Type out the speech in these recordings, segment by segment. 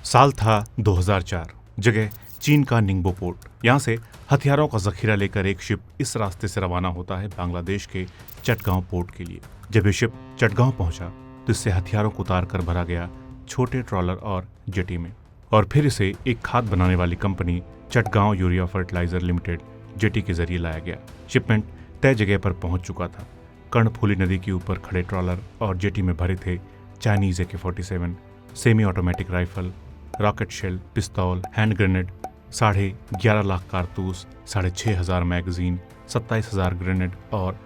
साल था 2004। जगह चीन का निंगबो पोर्ट। यहाँ से हथियारों का जखीरा लेकर एक शिप इस रास्ते से रवाना होता है बांग्लादेश के चटगांव पोर्ट के लिए। जब ये शिप चटगांव पहुंचा तो इससे हथियारों को उतार कर भरा गया छोटे ट्रॉलर और जेटी में, और फिर इसे एक खाद बनाने वाली company Chittagong urea fertiliser limited jetty के जरिए लाया गया। शिपमेंट तय जगह पर पहुंच चुका था। कर्णफूली नदी के ऊपर खड़े ट्रॉलर और जेटी में भरे थे Chinese AK-47, semi automatic rifle, rocket shell, पिस्तौल, हैंड ग्रेनेड, 11.5 लाख कारतूस, 6,500 मैगजीन, 27,000 ग्रेनेड और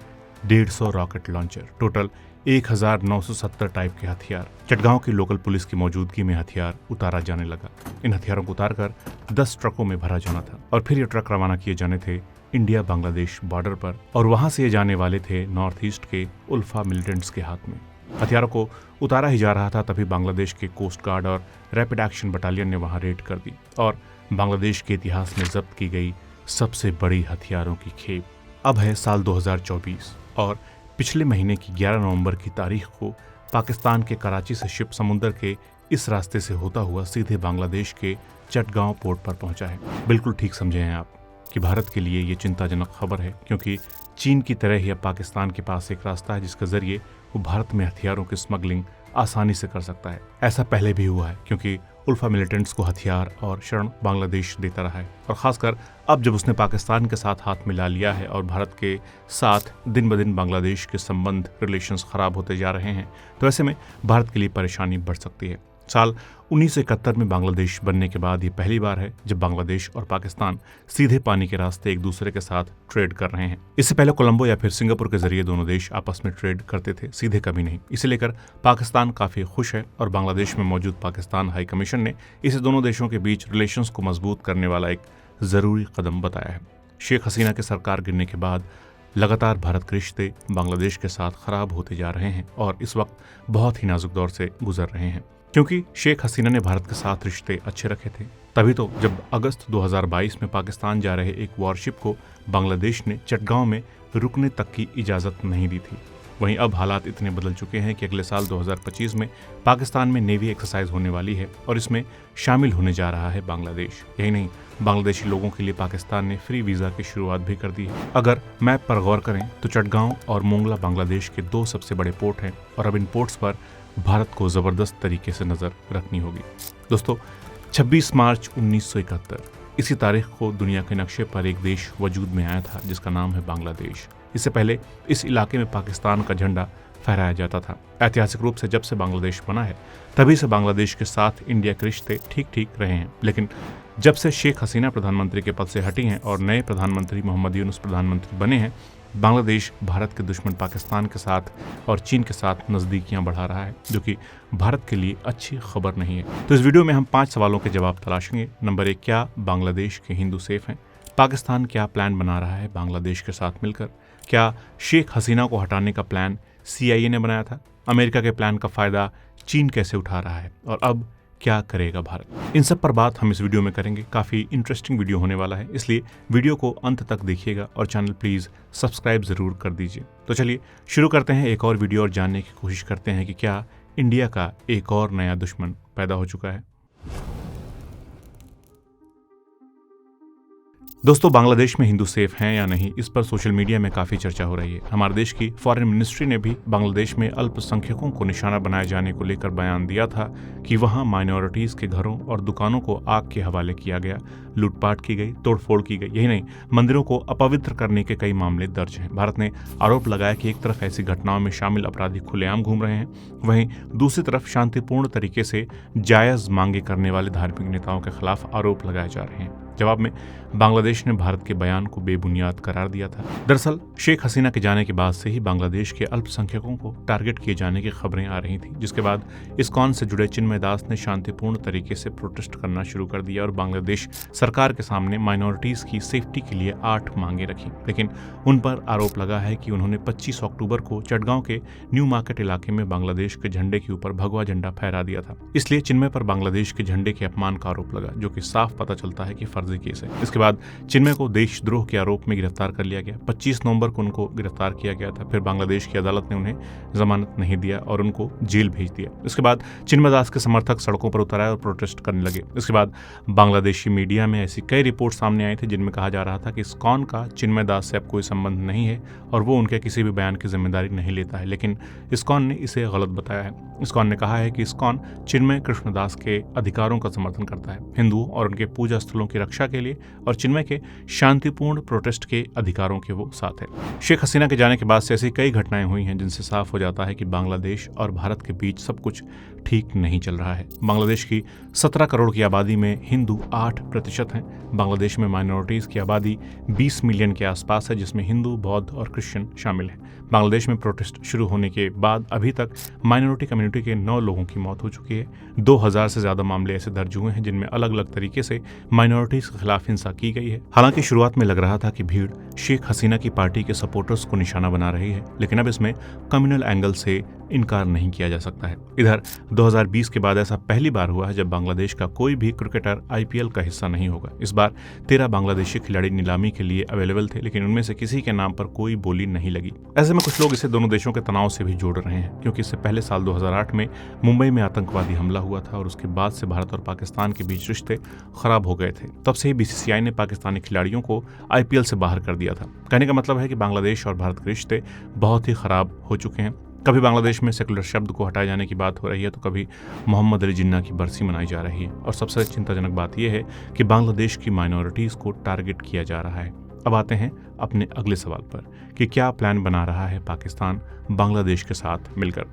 150 रॉकेट लॉन्चर। टोटल 1,970 टाइप के हथियार। चटगांव की लोकल पुलिस की मौजूदगी में हथियार उतारा जाने लगा। इन हथियारों को उतारकर 10 ट्रकों में भरा जाना था और फिर ये ट्रक रवाना किए जाने थे इंडिया बांग्लादेश बॉर्डर पर, और वहां से ये जाने वाले थे नॉर्थ ईस्ट के उल्फा मिलिटेंट्स के हाथ में। हथियारों को उतारा ही जा रहा था तभी बांग्लादेश के कोस्ट गार्ड और रैपिड एक्शन बटालियन ने वहां रेड कर दी और बांग्लादेश के इतिहास में जब्त की गई सबसे बड़ी हथियारों की खेप। अब है साल 2024 और पिछले महीने की 11 नवंबर की तारीख को पाकिस्तान के कराची से शिप समुंदर के इस रास्ते से होता हुआ सीधे बांग्लादेश के चटगांव पोर्ट पर पहुंचा है। बिल्कुल ठीक समझे हैं आप कि भारत के लिए ये चिंताजनक खबर है, क्योंकि चीन की तरह ही अब पाकिस्तान के पास एक रास्ता है जिसके जरिए वो भारत में हथियारों की स्मगलिंग आसानी से कर सकता है। ऐसा पहले भी हुआ है क्योंकि उल्फा मिलिटेंट्स को हथियार और शरण बांग्लादेश देता रहा है, और खासकर अब जब उसने पाकिस्तान के साथ हाथ मिला लिया है और भारत के साथ दिन ब दिन बांग्लादेश के संबंध रिलेशंस खराब होते जा रहे हैं, तो ऐसे में भारत के लिए परेशानी बढ़ सकती है। साल 1971 में बांग्लादेश बनने के बाद ये पहली बार है जब बांग्लादेश और पाकिस्तान सीधे पानी के रास्ते एक दूसरे के साथ ट्रेड कर रहे हैं। इससे पहले कोलंबो या फिर सिंगापुर के जरिए दोनों देश आपस में ट्रेड करते थे, सीधे कभी नहीं। इसे लेकर पाकिस्तान काफी खुश है और बांग्लादेश में मौजूद पाकिस्तान हाई कमीशन ने इसे दोनों देशों के बीच रिलेशंस को मजबूत करने वाला एक जरूरी कदम बताया है। शेख हसीना की सरकार गिरने के बाद लगातार भारत के रिश्ते बांग्लादेश के साथ खराब होते जा रहे हैं और इस वक्त बहुत ही नाजुक दौर से गुजर रहे हैं, क्योंकि शेख हसीना ने भारत के साथ रिश्ते अच्छे रखे थे। तभी तो जब अगस्त 2022 में पाकिस्तान जा रहे एक वॉरशिप को बांग्लादेश ने चटगांव में रुकने तक की इजाज़त नहीं दी थी। वहीं अब हालात इतने बदल चुके हैं कि अगले साल 2025 में पाकिस्तान में नेवी एक्सरसाइज होने वाली है और इसमें शामिल होने जा रहा है बांग्लादेश। यही नहीं, बांग्लादेशी लोगों के लिए पाकिस्तान ने फ्री वीज़ा की शुरुआत भी कर दी है। अगर मैप पर गौर करें तो चटगांव और मोंगला बांग्लादेश के 2 सबसे बड़े पोर्ट हैं और अब इन पोर्ट्स पर भारत को जबरदस्त तरीके से नजर रखनी होगी। दोस्तों, 26 मार्च 1971 इसी तारीख को दुनिया के नक्शे पर एक देश वजूद में आया था जिसका नाम है बांग्लादेश। इससे पहले इस इलाके में पाकिस्तान का झंडा फहराया जाता था। ऐतिहासिक रूप से जब से बांग्लादेश बना है तभी से बांग्लादेश के साथ इंडिया के रिश्ते ठीक ठीक रहे हैं, लेकिन जब से शेख हसीना प्रधानमंत्री के पद से हटी हैं और नए प्रधानमंत्री मोहम्मद यूनुस प्रधानमंत्री बने हैं, बांग्लादेश भारत के दुश्मन पाकिस्तान के साथ और चीन के साथ नज़दीकियां बढ़ा रहा है, जो कि भारत के लिए अच्छी खबर नहीं है। तो इस वीडियो में हम 5 सवालों के जवाब तलाशेंगे। नंबर 1, क्या बांग्लादेश के हिंदू सेफ हैं? पाकिस्तान क्या प्लान बना रहा है बांग्लादेश के साथ मिलकर? क्या शेख हसीना को हटाने का प्लान CIA ने बनाया था? अमेरिका के प्लान का फायदा चीन कैसे उठा रहा है? और अब क्या करेगा भारत? इन सब पर बात हम इस वीडियो में करेंगे। काफ़ी इंटरेस्टिंग वीडियो होने वाला है, इसलिए वीडियो को अंत तक देखिएगा और चैनल प्लीज़ सब्सक्राइब ज़रूर कर दीजिए। तो चलिए शुरू करते हैं एक और वीडियो और जानने की कोशिश करते हैं कि क्या इंडिया का एक और नया दुश्मन पैदा हो चुका है। दोस्तों, बांग्लादेश में हिंदू सेफ हैं या नहीं, इस पर सोशल मीडिया में काफ़ी चर्चा हो रही है। हमारे देश की फॉरेन मिनिस्ट्री ने भी बांग्लादेश में अल्पसंख्यकों को निशाना बनाए जाने को लेकर बयान दिया था कि वहां माइनॉरिटीज़ के घरों और दुकानों को आग के हवाले किया गया, लूटपाट की गई, तोड़फोड़ की गई। यही नहीं, मंदिरों को अपवित्र करने के कई मामले दर्ज हैं। भारत ने आरोप लगाया कि एक तरफ ऐसी घटनाओं में शामिल अपराधी खुलेआम घूम रहे हैं, वहीं दूसरी तरफ शांतिपूर्ण तरीके से जायज़ मांगे करने वाले धार्मिक नेताओं के खिलाफ आरोप लगाए जा रहे हैं। जवाब में बांग्लादेश ने भारत के बयान को बेबुनियाद करार दिया था। दरअसल शेख हसीना के जाने के बाद से ही बांग्लादेश के अल्पसंख्यकों को टारगेट किए जाने की खबरें आ रही थी, जिसके बाद इस्कॉन से जुड़े चिन्मय दास ने शांतिपूर्ण तरीके से प्रोटेस्ट करना शुरू कर दिया और बांग्लादेश सरकार के सामने माइनॉरिटीज की सेफ्टी के लिए 8 मांगे रखी। लेकिन उन पर आरोप लगा है कि उन्होंने 25 अक्टूबर को चटगांव के न्यू मार्केट इलाके में बांग्लादेश के झंडे के ऊपर भगवा झंडा फहरा दिया था। इसलिए चिन्मय पर बांग्लादेश के झंडे के अपमान का आरोप लगा, जो कि साफ पता चलता है कि फर्जी फर्जी केस है। इसके बाद चिन्मय को देशद्रोह के आरोप में गिरफ्तार कर लिया गया। 25 नवंबर को उनको गिरफ्तार किया गया था। फिर बांग्लादेश की अदालत ने उन्हें जमानत नहीं दिया और उनको जेल भेज दिया। इसके बाद चिन्मय दास के समर्थक सड़कों पर उतर आए और प्रोटेस्ट करने लगे। इसके बाद बांग्लादेशी मीडिया में ऐसी कई रिपोर्ट सामने आई थी जिनमें कहा जा रहा था कि इस्कॉन का चिन्मय दास से अब कोई संबंध नहीं है और वो उनके किसी भी बयान की जिम्मेदारी नहीं लेता है, लेकिन इस्कॉन ने इसे गलत बताया है। इस्कॉन ने कहा है कि इस्कॉन चिन्मय कृष्णदास के अधिकारों का समर्थन करता है, हिंदुओं और उनके पूजा स्थलों की रक्षा के लिए, और चिन्मय के शांतिपूर्ण प्रोटेस्ट के अधिकारों के वो साथ है। शेख हसीना के जाने के बाद से ऐसी कई घटनाएं हुई हैं जिनसे साफ हो जाता है कि बांग्लादेश और भारत के बीच सब कुछ ठीक नहीं चल रहा है। बांग्लादेश की 17 करोड़ की आबादी में हिंदू 8% हैं। बांग्लादेश में माइनॉरिटीज की आबादी 20 मिलियन के आसपास है, जिसमें हिंदू, बौद्ध और क्रिश्चियन शामिल हैं। बांग्लादेश में प्रोटेस्ट शुरू होने के बाद अभी तक माइनॉरिटी कम्युनिटी के 9 लोगों की मौत हो चुकी है। 2000 से ज्यादा मामले ऐसे दर्ज हुए हैं जिनमें अलग अलग तरीके से माइनॉरिटीज के खिलाफ हिंसा की गई है। हालांकि शुरुआत में लग रहा था कि भीड़ शेख हसीना की पार्टी के सपोर्टर्स को निशाना बना रही है, लेकिन अब इसमें कम्युनल एंगल से इनकार नहीं किया जा सकता है। इधर 2020 के बाद ऐसा पहली बार हुआ है जब बांग्लादेश का कोई भी क्रिकेटर IPL का हिस्सा नहीं होगा। इस बार 13 बांग्लादेशी खिलाड़ी नीलामी के लिए अवेलेबल थे, लेकिन उनमें से किसी के नाम पर कोई बोली नहीं लगी। ऐसे में कुछ लोग इसे दोनों देशों के तनाव से भी जोड़ रहे हैं, क्योंकि इससे पहले साल 2008 में मुंबई में आतंकवादी हमला हुआ था और उसके बाद से भारत और पाकिस्तान के बीच रिश्ते खराब हो गए थे। तब से ही BCCI ने पाकिस्तानी खिलाड़ियों को IPL से बाहर कर दिया था। कहने का मतलब है कि बांग्लादेश और भारत के रिश्ते बहुत ही खराब हो चुके हैं। कभी बांग्लादेश में सेकुलर शब्द को हटाए जाने की बात हो रही है, तो कभी मोहम्मद अली जिन्ना की बरसी मनाई जा रही है, और सबसे चिंताजनक बात यह है कि बांग्लादेश की माइनॉरिटीज को टारगेट किया जा रहा है। अब आते हैं अपने अगले सवाल पर कि क्या प्लान बना रहा है पाकिस्तान बांग्लादेश के साथ मिलकर।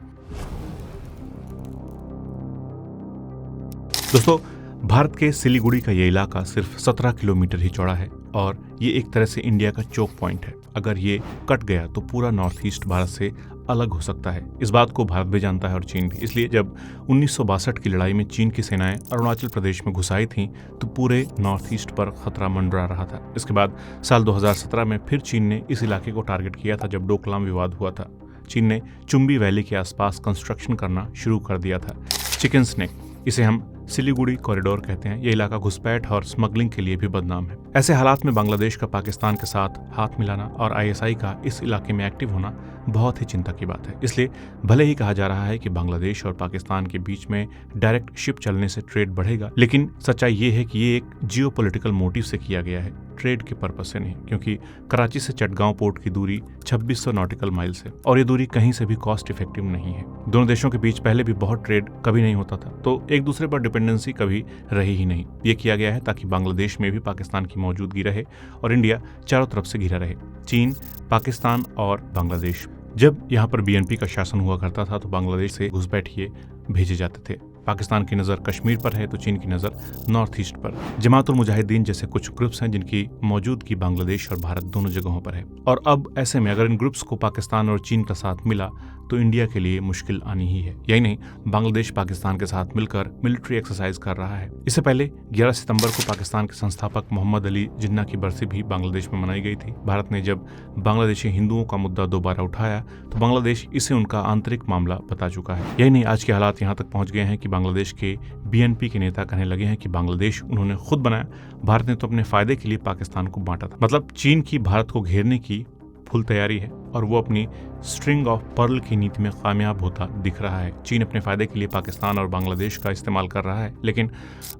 दोस्तों, भारत के सिलीगुड़ी का ये इलाका सिर्फ 17 किलोमीटर ही चौड़ा है और ये एक तरह से इंडिया का चोक पॉइंट है। अगर ये कट गया तो पूरा नॉर्थ ईस्ट भारत से अलग हो सकता है। इस बात को भारत भी जानता है और चीन भी। इसलिए जब 1962 की लड़ाई में चीन की सेनाएं अरुणाचल प्रदेश में घुस आई थीं, तो पूरे नॉर्थ ईस्ट पर खतरा मंडरा रहा था। इसके बाद साल 2017 में फिर चीन ने इस इलाके को टारगेट किया था जब डोकलाम विवाद हुआ था। चीन ने चुम्बी वैली के आसपास कंस्ट्रक्शन करना शुरू कर दिया था। चिकन स्नेक, इसे हम सिलीगुड़ी कॉरिडोर कहते हैं, ये इलाका घुसपैठ और स्मगलिंग के लिए भी बदनाम है। ऐसे हालात में बांग्लादेश का पाकिस्तान के साथ हाथ मिलाना और ISI का इस इलाके में एक्टिव होना बहुत ही चिंता की बात है। इसलिए भले ही कहा जा रहा है कि बांग्लादेश और पाकिस्तान के बीच में डायरेक्ट शिप चलने से ट्रेड बढ़ेगा, लेकिन सच्चाई ये है कि ये एक जियोपॉलिटिकल मोटिव से किया गया है, ट्रेड के पर्पज से नहीं। क्योंकि कराची से चटगांव पोर्ट की दूरी 2600 नॉटिकल माइल्स है और ये दूरी कहीं से भी कॉस्ट इफेक्टिव नहीं है। दोनों देशों के बीच पहले भी बहुत ट्रेड कभी नहीं होता था, तो एक दूसरे पर डिपेंडेंसी कभी रही ही नहीं। ये किया गया है ताकि बांग्लादेश में भी पाकिस्तान की मौजूदगी रहे और इंडिया चारों तरफ से घिरा रहे, चीन, पाकिस्तान और बांग्लादेश। जब यहाँ पर BNP का शासन हुआ करता था तो बांग्लादेश से घुसपैठिए भेजे जाते थे। पाकिस्तान की नज़र कश्मीर पर है तो चीन की नज़र नॉर्थ ईस्ट पर। जमात उल मुजाहिदीन जैसे कुछ ग्रुप्स हैं जिनकी मौजूदगी बांग्लादेश और भारत दोनों जगहों पर है। और अब ऐसे में अगर इन ग्रुप्स को पाकिस्तान और चीन का साथ मिला तो इंडिया के लिए मुश्किल आनी ही है। यही नहीं, बांग्लादेश पाकिस्तान के साथ मिलकर मिलिट्री एक्सरसाइज कर रहा है। इससे पहले 11 सितंबर को पाकिस्तान के संस्थापक मोहम्मद अली जिन्ना की बरसी भी बांग्लादेश में मनाई गई थी। भारत ने जब बांग्लादेशी हिंदुओं का मुद्दा दोबारा उठाया तो बांग्लादेश इसे उनका आंतरिक मामला बता चुका है। यही नहीं, आज के हालात यहाँ तक पहुँच गए हैं कि बांग्लादेश के BNP के नेता कहने लगे हैं कि बांग्लादेश उन्होंने खुद बनाया, भारत ने तो अपने फायदे के लिए पाकिस्तान को बांटा था। मतलब चीन की भारत को घेरने की फुल तैयारी है और वो अपनी स्ट्रिंग ऑफ पर्ल की नीति में कामयाब होता दिख रहा है। चीन अपने फायदे के लिए पाकिस्तान और बांग्लादेश का इस्तेमाल कर रहा है, लेकिन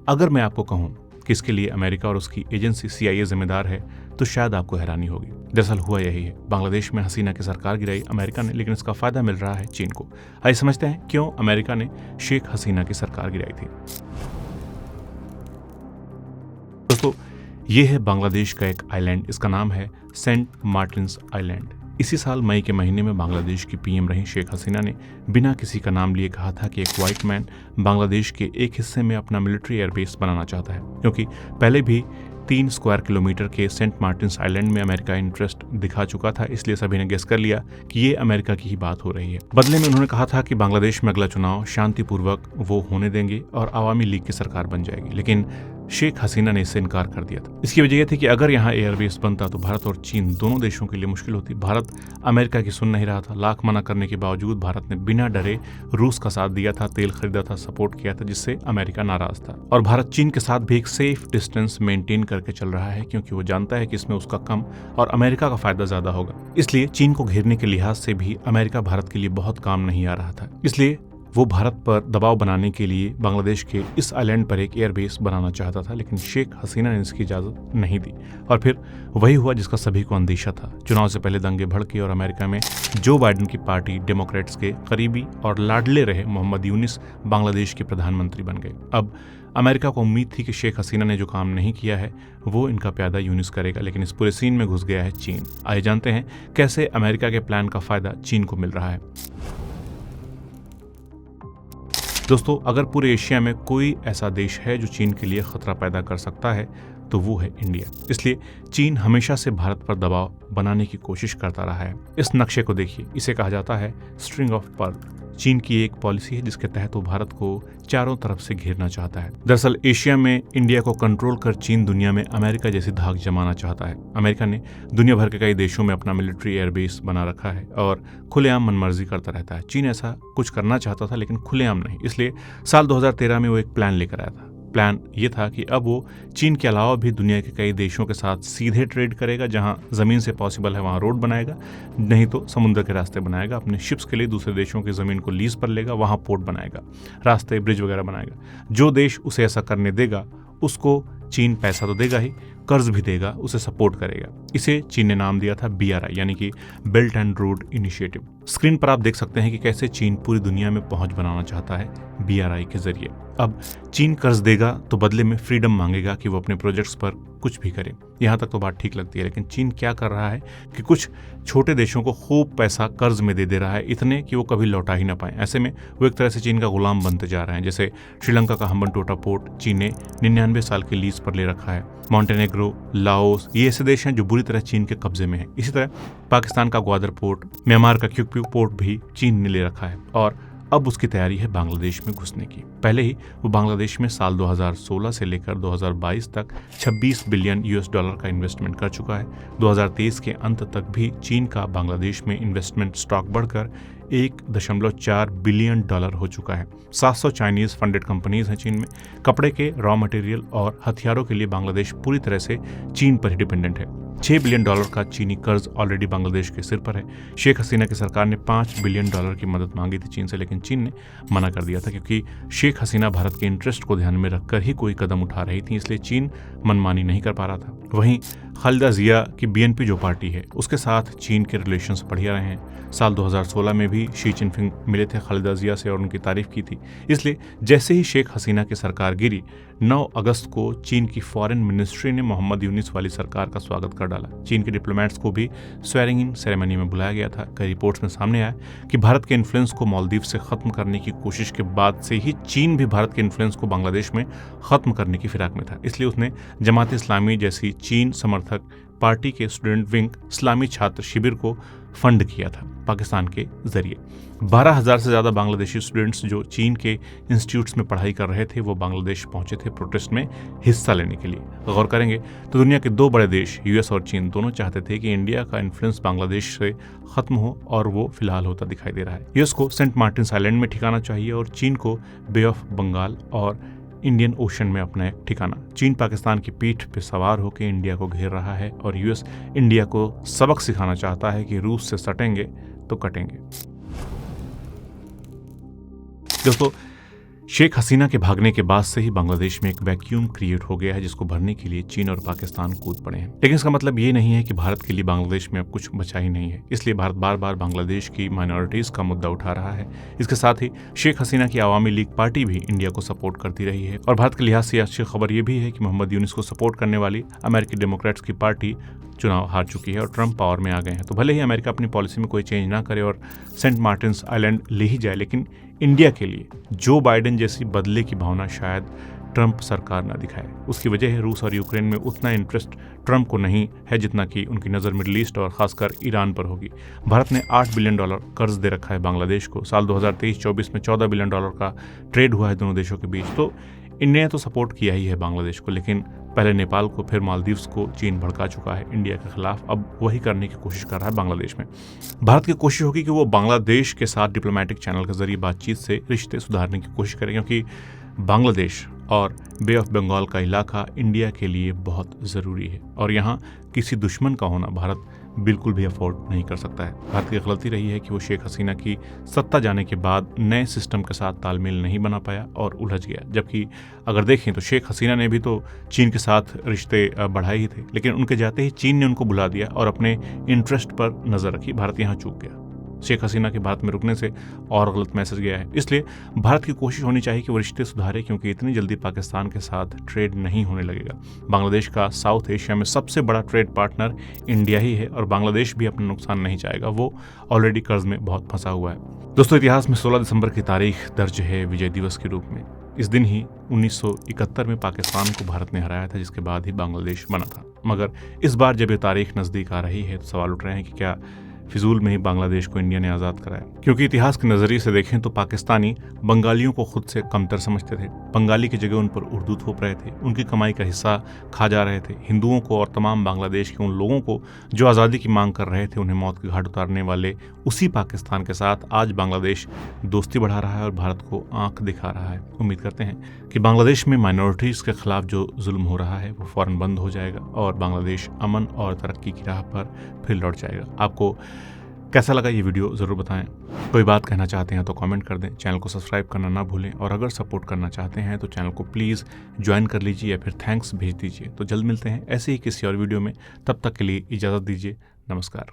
अगर मैं आपको कहूँ कि इसके लिए अमेरिका और उसकी एजेंसी CIA जिम्मेदार है तो शायद आपको हैरानी होगी। दरअसल हुआ यही है, बांग्लादेश में हसीना की सरकार गिराई अमेरिका ने, लेकिन इसका फायदा मिल रहा है चीन को। आइए समझते हैं क्यों अमेरिका ने शेख हसीना की सरकार गिराई थी। दोस्तों, ये है बांग्लादेश का एक आइलैंड, इसका नाम है सेंट मार्टिन्स आइलैंड। इसी साल मई के महीने में बांग्लादेश की PM रही शेख हसीना ने बिना किसी का नाम लिए कहा था कि एक व्हाइट मैन बांग्लादेश के एक हिस्से में अपना मिलिट्री एयरबेस बनाना चाहता है, क्योंकि पहले भी 3 स्क्वायर किलोमीटर के सेंट मार्टिन्स आइलैंड में अमेरिका इंटरेस्ट दिखा चुका था, इसलिए सभी ने गेस कर लिया कि ये अमेरिका की ही बात हो रही है। बदले में उन्होंने कहा था कि बांग्लादेश में अगला चुनाव शांतिपूर्वक वो होने देंगे और आवामी लीग की सरकार बन जाएगी, लेकिन शेख हसीना ने इससे इनकार कर दिया था। इसकी वजह यह थी कि अगर यहाँ एयरबेस बनता तो भारत और चीन दोनों देशों के लिए मुश्किल होती। भारत अमेरिका की सुन नहीं रहा था। लाख मना करने के बावजूद भारत ने बिना डरे रूस का साथ दिया था, तेल खरीदा था, सपोर्ट किया था, जिससे अमेरिका नाराज था। और भारत चीन के साथ भी एक सेफ डिस्टेंस मेंटेन कर करके चल रहा है, क्योंकि वो जानता है कि इसमें उसका कम और अमेरिका का फायदा ज्यादा होगा। इसलिए चीन को घेरने के लिहाज से भी अमेरिका भारत के लिए बहुत काम नहीं आ रहा था। इसलिए वो भारत पर दबाव बनाने के लिए बांग्लादेश के इस आइलैंड पर एक एयरबेस बनाना चाहता था, लेकिन शेख हसीना ने इसकी इजाज़त नहीं दी। और फिर वही हुआ जिसका सभी को अंदेशा था। चुनाव से पहले दंगे भड़के और अमेरिका में जो बाइडेन की पार्टी डेमोक्रेट्स के करीबी और लाडले रहे मोहम्मद यूनिस बांग्लादेश के प्रधानमंत्री बन गए। अब अमेरिका को उम्मीद थी कि शेख हसीना ने जो काम नहीं किया है वो इनका प्यादा यूनिस करेगा, लेकिन इस पूरे सीन में घुस गया है चीन। आइए जानते हैं कैसे अमेरिका के प्लान का फायदा चीन को मिल रहा है। दोस्तों, अगर पूरे एशिया में कोई ऐसा देश है जो चीन के लिए खतरा पैदा कर सकता है तो वो है इंडिया। इसलिए चीन हमेशा से भारत पर दबाव बनाने की कोशिश करता रहा है। इस नक्शे को देखिए, इसे कहा जाता है स्ट्रिंग ऑफ पर्ल। चीन की एक पॉलिसी है जिसके तहत वो भारत को चारों तरफ से घेरना चाहता है। दरअसल एशिया में इंडिया को कंट्रोल कर चीन दुनिया में अमेरिका जैसी धाक जमाना चाहता है। अमेरिका ने दुनिया भर के कई देशों में अपना मिलिट्री एयरबेस बना रखा है और खुलेआम मनमर्जी करता रहता है। चीन ऐसा कुछ करना चाहता था, लेकिन खुलेआम नहीं। इसलिए साल 2013 में वो एक प्लान लेकर आया था। प्लान ये था कि अब वो चीन के अलावा भी दुनिया के कई देशों के साथ सीधे ट्रेड करेगा। जहां ज़मीन से पॉसिबल है वहां रोड बनाएगा, नहीं तो समुद्र के रास्ते बनाएगा। अपने शिप्स के लिए दूसरे देशों की ज़मीन को लीज पर लेगा, वहां पोर्ट बनाएगा, रास्ते ब्रिज वगैरह बनाएगा। जो देश उसे ऐसा करने देगा उसको चीन पैसा तो देगा ही, कर्ज भी देगा, उसे सपोर्ट करेगा। इसे चीन ने नाम दिया था BRI, यानी कि belt and road initiative. Screen पर आप देख सकते हैं कि कैसे चीन पूरी दुनिया में पहुंच बनाना चाहता है BRI के जरिए। अब चीन कर्ज देगा तो बदले में फ्रीडम मांगेगा कि वो अपने प्रोजेक्ट्स पर कुछ भी करे। यहाँ तक तो बात ठीक लगती है, लेकिन चीन क्या कर रहा है कि कुछ छोटे देशों को खूब पैसा कर्ज में दे रहा है, इतने कि वो कभी लौटा ही ना पाए। ऐसे में वो एक तरह से चीन का गुलाम बनते जा रहे हैं। जैसे श्रीलंका का हम्बनटोटा पोर्ट चीन ने 99 साल की लीज पर ले रखा है। मॉन्टेनेग्रो, लाओस, ये ऐसे देश हैं जो बुरी तरह चीन के कब्जे में हैं। इसी तरह पाकिस्तान का ग्वादर पोर्ट, म्यांमार का क्यूक्यू पोर्ट भी चीन ने ले रखा है और अब उसकी तैयारी है बांग्लादेश में घुसने की। पहले ही वो बांग्लादेश में साल 2016 से लेकर 2022 तक $26 बिलियन का इन्वेस्टमेंट कर चुका है। 2023 के अंत तक भी चीन का बांग्लादेश में इन्वेस्टमेंट स्टॉक बढ़कर $1.4 बिलियन हो चुका है। 700 चाइनीज फंडेड कंपनीज हैं चीन में। कपड़े के रॉ मटेरियल और हथियारों के लिए बांग्लादेश पूरी तरह से चीन पर ही डिपेंडेंट है। $6 बिलियन का चीनी कर्ज ऑलरेडी बांग्लादेश के सिर पर है। शेख हसीना की सरकार ने $5 बिलियन की मदद मांगी थी चीन से, लेकिन चीन ने मना कर दिया था, क्योंकि शेख हसीना भारत के इंटरेस्ट को ध्यान में रखकर ही कोई कदम उठा रही थी, इसलिए चीन मनमानी नहीं कर पा रहा था। वहीं खालिदा जिया की BNP जो पार्टी है उसके साथ चीन के रिलेशंस बढ़िया रहे हैं। साल 2016 में भी शी चिनफिंग मिले थे खालिदा जिया से और उनकी तारीफ की थी। इसलिए जैसे ही शेख हसीना की सरकार गिरी, 9 अगस्त को चीन की फॉरेन मिनिस्ट्री ने मोहम्मद यूनिस वाली सरकार का स्वागत कर डाला। चीन के डिप्लोमेट्स को भी स्वेरिंग इन सेरेमनी में बुलाया गया था। कई रिपोर्ट्स में सामने आया कि भारत के इन्फ्लुएंस को मालदीव से खत्म करने की कोशिश के बाद से ही चीन भी भारत के इन्फ्लुएंस को बांग्लादेश में खत्म करने की फिराक में था। इसलिए उसने जमात इस्लामी जैसी चीन समर्थक पार्टी के स्टूडेंट विंग इस्लामी छात्र शिविर को फंड किया था पाकिस्तान के जरिए। 12,000 से ज्यादा बांग्लादेशी स्टूडेंट्स जो चीन के इंस्टीट्यूट्स में पढ़ाई कर रहे थे वो बांग्लादेश पहुंचे थे प्रोटेस्ट में हिस्सा लेने के लिए। गौर करेंगे तो दुनिया के 2 बड़े देश US और चीन दोनों चाहते थे कि इंडिया का इन्फ्लुएंस बांग्लादेश से खत्म हो, और वो फिलहाल होता दिखाई दे रहा है। US को सेंट मार्टिन आइलैंड में ठिकाना चाहिए और चीन को बे ऑफ बंगाल और इंडियन ओशन में अपना एक ठिकाना। चीन पाकिस्तान की पीठ पे सवार होकर इंडिया को घेर रहा है और US इंडिया को सबक सिखाना चाहता है कि रूस से सटेंगे तो कटेंगे। दोस्तों, शेख हसीना के भागने के बाद से ही बांग्लादेश में एक वैक्यूम क्रिएट हो गया है, जिसको भरने के लिए चीन और पाकिस्तान कूद पड़े हैं। लेकिन इसका मतलब ये नहीं है कि भारत के लिए बांग्लादेश में अब कुछ बचा ही नहीं है। इसलिए भारत बार बार बांग्लादेश की माइनॉरिटीज का मुद्दा उठा रहा है। इसके साथ ही शेख हसीना की आवामी लीग पार्टी भी इंडिया को सपोर्ट करती रही है। और भारत के लिहाज से अच्छी खबर यह भी है कि मोहम्मद यूनिस को सपोर्ट करने वाली अमेरिकी डेमोक्रेट्स की पार्टी चुनाव हार चुकी है और ट्रंप पावर में आ गए हैं। तो भले ही अमेरिका अपनी पॉलिसी में कोई चेंज ना करे और सेंट मार्टिन आइलैंड ले ही जाए, लेकिन इंडिया के लिए जो बाइडेन जैसी बदले की भावना शायद ट्रंप सरकार ना दिखाए। उसकी वजह है रूस और यूक्रेन में उतना इंटरेस्ट ट्रंप को नहीं है जितना कि उनकी नज़र मिडिल ईस्ट और खासकर ईरान पर होगी। भारत ने $8 बिलियन कर्ज दे रखा है बांग्लादेश को। साल 2023-24 में $14 बिलियन का ट्रेड हुआ है दोनों देशों के बीच। तो इंडिया ने तो सपोर्ट किया ही है बांग्लादेश को, लेकिन पहले नेपाल को, फिर मालदीव्स को चीन भड़का चुका है इंडिया के खिलाफ। अब वही करने की कोशिश कर रहा है बांग्लादेश में। भारत की कोशिश होगी कि वो बांग्लादेश के साथ डिप्लोमेटिक चैनल के जरिए बातचीत से रिश्ते सुधारने की कोशिश करें, क्योंकि बांग्लादेश और बे ऑफ बंगाल का इलाका इंडिया के लिए बहुत ज़रूरी है और यहाँ किसी दुश्मन का होना भारत बिल्कुल भी अफोर्ड नहीं कर सकता है। भारत की गलती रही है कि वो शेख हसीना की सत्ता जाने के बाद नए सिस्टम के साथ तालमेल नहीं बना पाया और उलझ गया। जबकि अगर देखें तो शेख हसीना ने भी तो चीन के साथ रिश्ते बढ़ाए ही थे, लेकिन उनके जाते ही चीन ने उनको बुला दिया और अपने इंटरेस्ट पर नज़र रखी। भारत यहाँ चूक गया। शेख हसीना के भारत में रुकने से और गलत मैसेज गया है। इसलिए भारत की कोशिश होनी चाहिए कि वो रिश्ते सुधारे, क्योंकि इतनी जल्दी पाकिस्तान के साथ ट्रेड नहीं होने लगेगा। बांग्लादेश का साउथ एशिया में सबसे बड़ा ट्रेड पार्टनर इंडिया ही है और बांग्लादेश भी अपना नुकसान नहीं चाहेगा। वो ऑलरेडी कर्ज में बहुत फंसा हुआ है। दोस्तों, इतिहास में 16 दिसंबर की तारीख दर्ज है विजय दिवस के रूप में। इस दिन ही 1971 में पाकिस्तान को भारत ने हराया था, जिसके बाद ही बांग्लादेश बना था। मगर इस बार जब ये तारीख नज़दीक आ रही है तो सवाल उठ रहे हैं कि क्या फिजूल में ही बांग्लादेश को इंडिया ने आज़ाद कराया। क्योंकि इतिहास के नज़रिए से देखें तो पाकिस्तानी बंगालियों को खुद से कमतर समझते थे। बंगाली की जगह उन पर उर्दू थोप रहे थे, उनकी कमाई का हिस्सा खा जा रहे थे। हिंदुओं को और तमाम बांग्लादेश के उन लोगों को जो आज़ादी की मांग कर रहे थे, उन्हें मौत के घाट उतारने वाले उसी पाकिस्तान के साथ आज बांग्लादेश दोस्ती बढ़ा रहा है और भारत को आंख दिखा रहा है। उम्मीद करते हैं कि बांग्लादेश में माइनॉरिटीज़ के खिलाफ जो जुल्म हो रहा है वो फ़ौरन बंद हो जाएगा और बांग्लादेश अमन और तरक्की की राह पर फिर लौट जाएगा। आपको कैसा लगा ये वीडियो ज़रूर बताएं। कोई बात कहना चाहते हैं तो कमेंट कर दें। चैनल को सब्सक्राइब करना ना भूलें और अगर सपोर्ट करना चाहते हैं तो चैनल को प्लीज़ ज्वाइन कर लीजिए या फिर थैंक्स भेज दीजिए। तो जल्द मिलते हैं ऐसे ही किसी और वीडियो में। तब तक के लिए इजाज़त दीजिए। नमस्कार।